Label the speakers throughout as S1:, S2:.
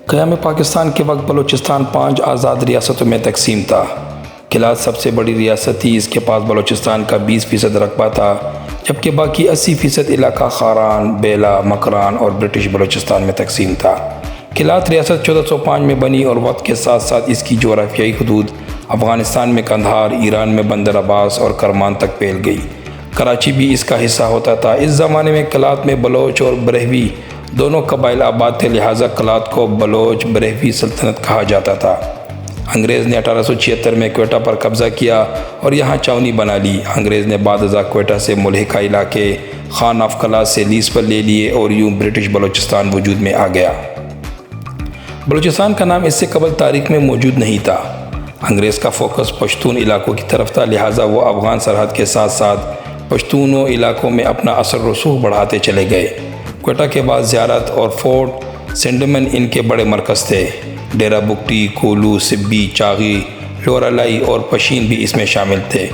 S1: قیام پاکستان کے وقت بلوچستان 5 آزاد ریاستوں میں تقسیم تھا۔ کلات سب سے بڑی ریاست تھی، اس کے پاس بلوچستان کا 20% رقبہ تھا، جبکہ باقی 80% علاقہ خاران، بیلا، مکران اور برٹش بلوچستان میں تقسیم تھا۔ کلات ریاست 1405 میں بنی اور وقت کے ساتھ ساتھ اس کی جغرافیائی حدود افغانستان میں قندھار، ایران میں بندر عباس اور کرمان تک پھیل گئی۔ کراچی بھی اس کا حصہ ہوتا تھا۔ اس زمانے میں کلات میں بلوچ اور بریہوی دونوں قبائل آباد تھے، لہٰذا کلات کو بلوچ بریہوی سلطنت کہا جاتا تھا۔ انگریز نے 1876 میں کوئٹہ پر قبضہ کیا اور یہاں چھاؤنی بنا لی۔ انگریز نے بعد ازاں کوئٹہ سے ملحقہ علاقے خان آف کلات سے لیز پر لے لیے اور یوں برٹش بلوچستان وجود میں آ گیا۔ بلوچستان کا نام اس سے قبل تاریخ میں موجود نہیں تھا۔ انگریز کا فوکس پشتون علاقوں کی طرف تھا، لہٰذا وہ افغان سرحد کے ساتھ ساتھ پشتونوں علاقوں میں اپنا اثر رسوخ بڑھاتے چلے گئے۔ کوئٹہ کے بعد زیارت اور فورٹ سینڈمن ان کے بڑے مرکز تھے۔ ڈیرہ بگٹی، کولو، سبی، چاغی، لورالائی اور پشین بھی اس میں شامل تھے۔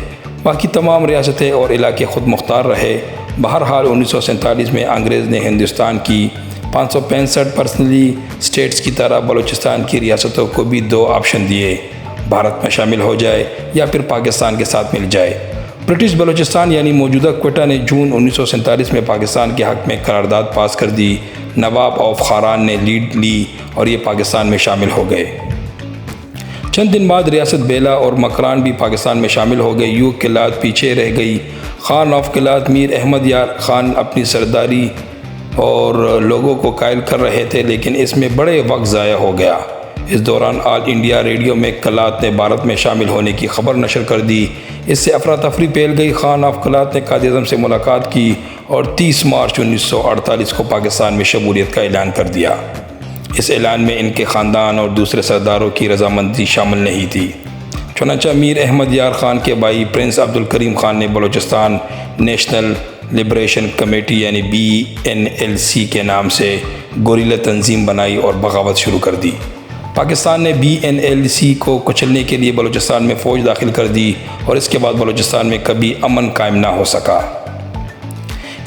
S1: باقی تمام ریاستیں اور علاقے خود مختار رہے۔ بہرحال 1947 میں انگریز نے ہندوستان کی 565 پرسنلی اسٹیٹس کی طرح بلوچستان کی ریاستوں کو بھی 2 آپشن دیے: بھارت میں شامل ہو جائے یا پھر پاکستان کے ساتھ مل جائے۔ برٹش بلوچستان یعنی موجودہ کوئٹہ نے جون 1947 میں پاکستان کے حق میں قرارداد پاس کر دی۔ نواب آف خاران نے لیڈ لی اور یہ پاکستان میں شامل ہو گئے۔ چند دن بعد ریاست بیلا اور مکران بھی پاکستان میں شامل ہو گئے۔ یوں کلات پیچھے رہ گئی۔ خان آف کلات میر احمد یار خان اپنی سرداری اور لوگوں کو قائل کر رہے تھے، لیکن اس میں بڑے وقت ضائع ہو گیا۔ اس دوران آل انڈیا ریڈیو میں کلات نے بھارت میں شامل ہونے کی خبر نشر کر دی۔ اس سے افراتفری پھیل گئی۔ خان آف کلات نے قائد اعظم سے ملاقات کی اور 30 مارچ 1948 کو پاکستان میں شمولیت کا اعلان کر دیا۔ اس اعلان میں ان کے خاندان اور دوسرے سرداروں کی رضامندی شامل نہیں تھی۔ چنانچہ میر احمد یار خان کے بھائی پرنس عبدالکریم خان نے بلوچستان نیشنل لبریشن کمیٹی یعنی BNLC کے نام سے گوریلا تنظیم بنائی اور بغاوت شروع کر دی۔ پاکستان نے BNLC کو کچلنے کے لیے بلوچستان میں فوج داخل کر دی اور اس کے بعد بلوچستان میں کبھی امن قائم نہ ہو سکا۔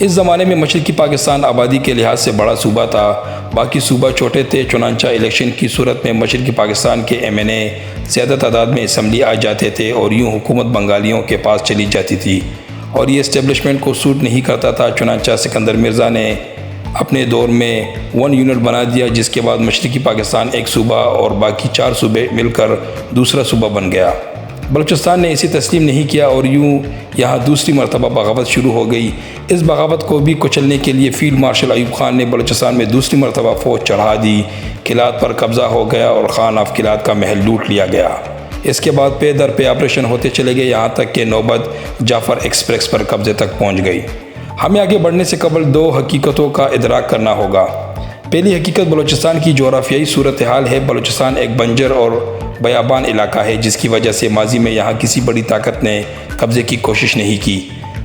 S1: اس زمانے میں مشرقی پاکستان آبادی کے لحاظ سے بڑا صوبہ تھا، باقی صوبہ چھوٹے تھے۔ چنانچہ الیکشن کی صورت میں مشرقی پاکستان کے MNA زیادہ تعداد میں اسمبلی آ جاتے تھے اور یوں حکومت بنگالیوں کے پاس چلی جاتی تھی اور یہ اسٹیبلشمنٹ کو سوٹ نہیں کرتا تھا۔ چنانچہ سکندر مرزا نے اپنے دور میں 1 یونٹ بنا دیا، جس کے بعد مشرقی پاکستان ایک صوبہ اور باقی 4 صوبے مل کر دوسرا صوبہ بن گیا۔ بلوچستان نے اسے تسلیم نہیں کیا اور یوں یہاں دوسری مرتبہ بغاوت شروع ہو گئی۔ اس بغاوت کو بھی کچلنے کے لیے فیلڈ مارشل ایوب خان نے بلوچستان میں دوسری مرتبہ فوج چڑھا دی۔ کلات پر قبضہ ہو گیا اور خان آف کلات کا محل لوٹ لیا گیا۔ اس کے بعد پے در پے آپریشن ہوتے چلے گئے، یہاں تک کہ نوبت جعفر ایکسپریس پر قبضے تک پہنچ گئی۔ ہمیں آگے بڑھنے سے قبل 2 حقیقتوں کا ادراک کرنا ہوگا۔ پہلی حقیقت بلوچستان کی جغرافیائی صورتحال ہے۔ بلوچستان ایک بنجر اور بیابان علاقہ ہے، جس کی وجہ سے ماضی میں یہاں کسی بڑی طاقت نے قبضے کی کوشش نہیں کی۔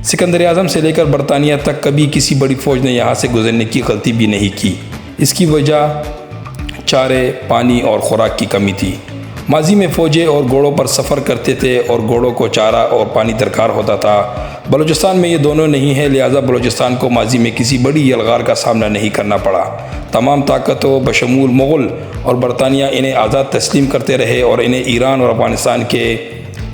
S1: سکندر اعظم سے لے کر برطانیہ تک کبھی کسی بڑی فوج نے یہاں سے گزرنے کی غلطی بھی نہیں کی۔ اس کی وجہ چارے، پانی اور خوراک کی کمی تھی۔ ماضی میں فوجیں اور گھوڑوں پر سفر کرتے تھے اور گھوڑوں کو چارہ اور پانی درکار ہوتا تھا۔ بلوچستان میں یہ دونوں نہیں ہے، لہٰذا بلوچستان کو ماضی میں کسی بڑی یلغار کا سامنا نہیں کرنا پڑا۔ تمام طاقتوں بشمول مغل اور برطانیہ انہیں آزاد تسلیم کرتے رہے اور انہیں ایران اور افغانستان کے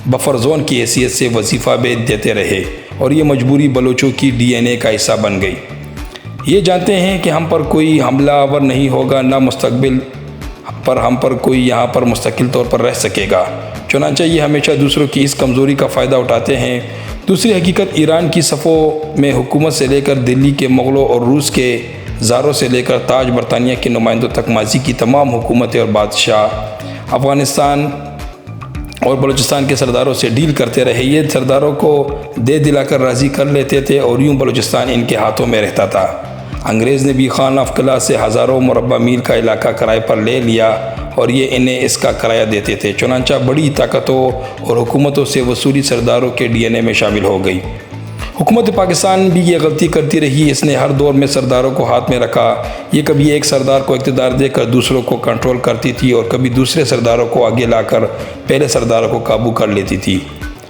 S1: بفر زون کی حیثیت سے وظیفہ بھی دیتے رہے اور یہ مجبوری بلوچوں کی DNA کا حصہ بن گئی۔ یہ جانتے ہیں کہ ہم پر کوئی حملہ آور نہیں ہوگا، نہ مستقبل پر ہم پر کوئی یہاں پر مستقل طور پر رہ سکے گا۔ چنانچہ یہ ہمیشہ دوسروں کی اس کمزوری کا فائدہ اٹھاتے ہیں۔ دوسری حقیقت ایران کی صفوں میں حکومت سے لے کر دلی کے مغلوں اور روس کے زاروں سے لے کر تاج برطانیہ کے نمائندوں تک ماضی کی تمام حکومتیں اور بادشاہ افغانستان اور بلوچستان کے سرداروں سے ڈیل کرتے رہے۔ یہ سرداروں کو دے دلا کر راضی کر لیتے تھے اور یوں بلوچستان ان کے ہاتھوں میں رہتا تھا۔ انگریز نے بھی خان آف کلات سے ہزاروں مربع میل کا علاقہ کرائے پر لے لیا اور یہ انہیں اس کا کرایہ دیتے تھے۔ چنانچہ بڑی طاقتوں اور حکومتوں سے وصولی سرداروں کے DNA میں شامل ہو گئی۔ حکومت پاکستان بھی یہ غلطی کرتی رہی، اس نے ہر دور میں سرداروں کو ہاتھ میں رکھا۔ یہ کبھی ایک سردار کو اقتدار دے کر دوسروں کو کنٹرول کرتی تھی اور کبھی دوسرے سرداروں کو آگے لا کر پہلے سرداروں کو قابو کر لیتی تھی۔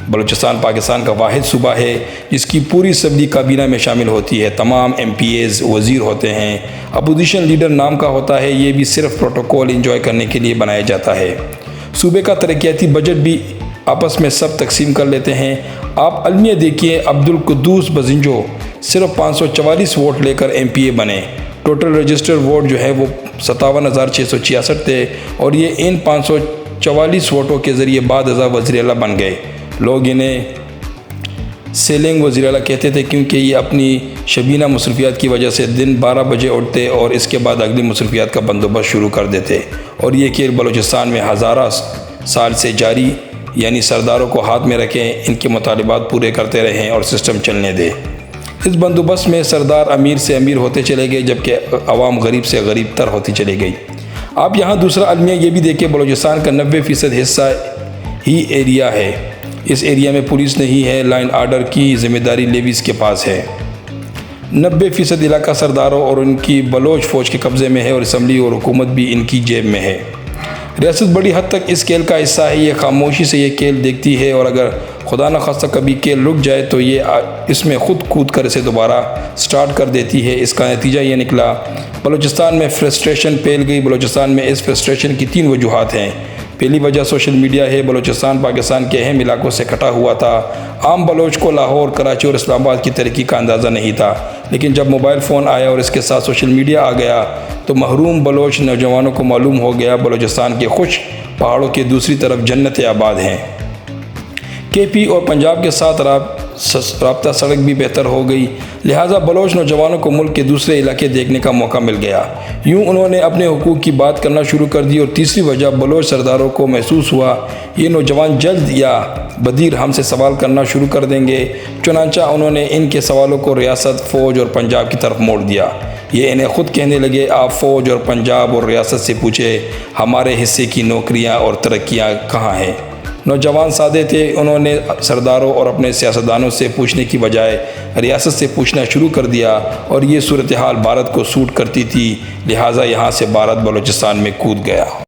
S1: بلوچستان پاکستان کا واحد صوبہ ہے جس کی پوری اسمبلی کابینہ میں شامل ہوتی ہے۔ تمام ایم پی ایز وزیر ہوتے ہیں۔ اپوزیشن لیڈر نام کا ہوتا ہے، یہ بھی صرف پروٹوکول انجوائے کرنے کے لیے بنایا جاتا ہے۔ صوبے کا ترقیاتی بجٹ بھی آپس میں سب تقسیم کر لیتے ہیں۔ آپ المیہ دیکھیے، عبدالقدوس بزنجو صرف 544 ووٹ لے کر ایم پی اے بنے۔ ٹوٹل رجسٹر ووٹ جو ہے وہ 57,666 تھے اور یہ ان 544 ووٹوں کے ذریعے بعد ازاں وزیر اعلیٰ بن گئے۔ لوگ انہیں سیلنگ وزیر اعلیٰ کہتے تھے کیونکہ یہ اپنی شبینہ مصروفیات کی وجہ سے دن 12 بجے اٹھتے اور اس کے بعد اگلی مصروفیات کا بندوبست شروع کر دیتے، اور یہ کہ بلوچستان میں ہزارہ سال سے جاری، یعنی سرداروں کو ہاتھ میں رکھیں، ان کے مطالبات پورے کرتے رہیں اور سسٹم چلنے دیں۔ اس بندوبست میں سردار امیر سے امیر ہوتے چلے گئے جبکہ عوام غریب سے غریب تر ہوتی چلی گئی۔ آپ یہاں دوسرا المیہ یہ بھی دیکھیں، بلوچستان کا 90% حصہ ہی ایریا ہے۔ اس ایریا میں پولیس نہیں ہے، لائن آرڈر کی ذمہ داری لیویز کے پاس ہے۔ 90% علاقہ سرداروں اور ان کی بلوچ فوج کے قبضے میں ہے اور اسمبلی اور حکومت بھی ان کی جیب میں ہے۔ ریاست بڑی حد تک اس کھیل کا حصہ ہے، یہ خاموشی سے یہ کھیل دیکھتی ہے، اور اگر خدا نخواستہ کبھی کھیل رک جائے تو یہ اس میں خود کود کر اسے دوبارہ سٹارٹ کر دیتی ہے۔ اس کا نتیجہ یہ نکلا، بلوچستان میں فرسٹریشن پھیل گئی۔ بلوچستان میں اس فرسٹریشن کی 3 وجوہات ہیں۔ پہلی وجہ سوشل میڈیا ہے۔ بلوچستان پاکستان کے اہم علاقوں سے کٹا ہوا تھا۔ عام بلوچ کو لاہور، کراچی اور اسلام آباد کی ترقی کا اندازہ نہیں تھا، لیکن جب موبائل فون آیا اور اس کے ساتھ سوشل میڈیا آ گیا تو محروم بلوچ نوجوانوں کو معلوم ہو گیا بلوچستان کے خوش پہاڑوں کے دوسری طرف جنت آباد ہیں۔ کے پی اور پنجاب کے ساتھ رابطہ سڑک بھی بہتر ہو گئی، لہٰذا بلوچ نوجوانوں کو ملک کے دوسرے علاقے دیکھنے کا موقع مل گیا۔ یوں انہوں نے اپنے حقوق کی بات کرنا شروع کر دی۔ اور تیسری وجہ، بلوچ سرداروں کو محسوس ہوا یہ نوجوان جلد یا بدیر ہم سے سوال کرنا شروع کر دیں گے، چنانچہ انہوں نے ان کے سوالوں کو ریاست، فوج اور پنجاب کی طرف موڑ دیا۔ یہ انہیں خود کہنے لگے، آپ فوج اور پنجاب اور ریاست سے پوچھیں ہمارے حصے کی نوکریاں اور ترقیاں کہاں ہیں۔ نوجوان سادے تھے، انہوں نے سرداروں اور اپنے سیاستدانوں سے پوچھنے کی بجائے ریاست سے پوچھنا شروع کر دیا، اور یہ صورتحال بھارت کو سوٹ کرتی تھی، لہٰذا یہاں سے بھارت بلوچستان میں کود گیا۔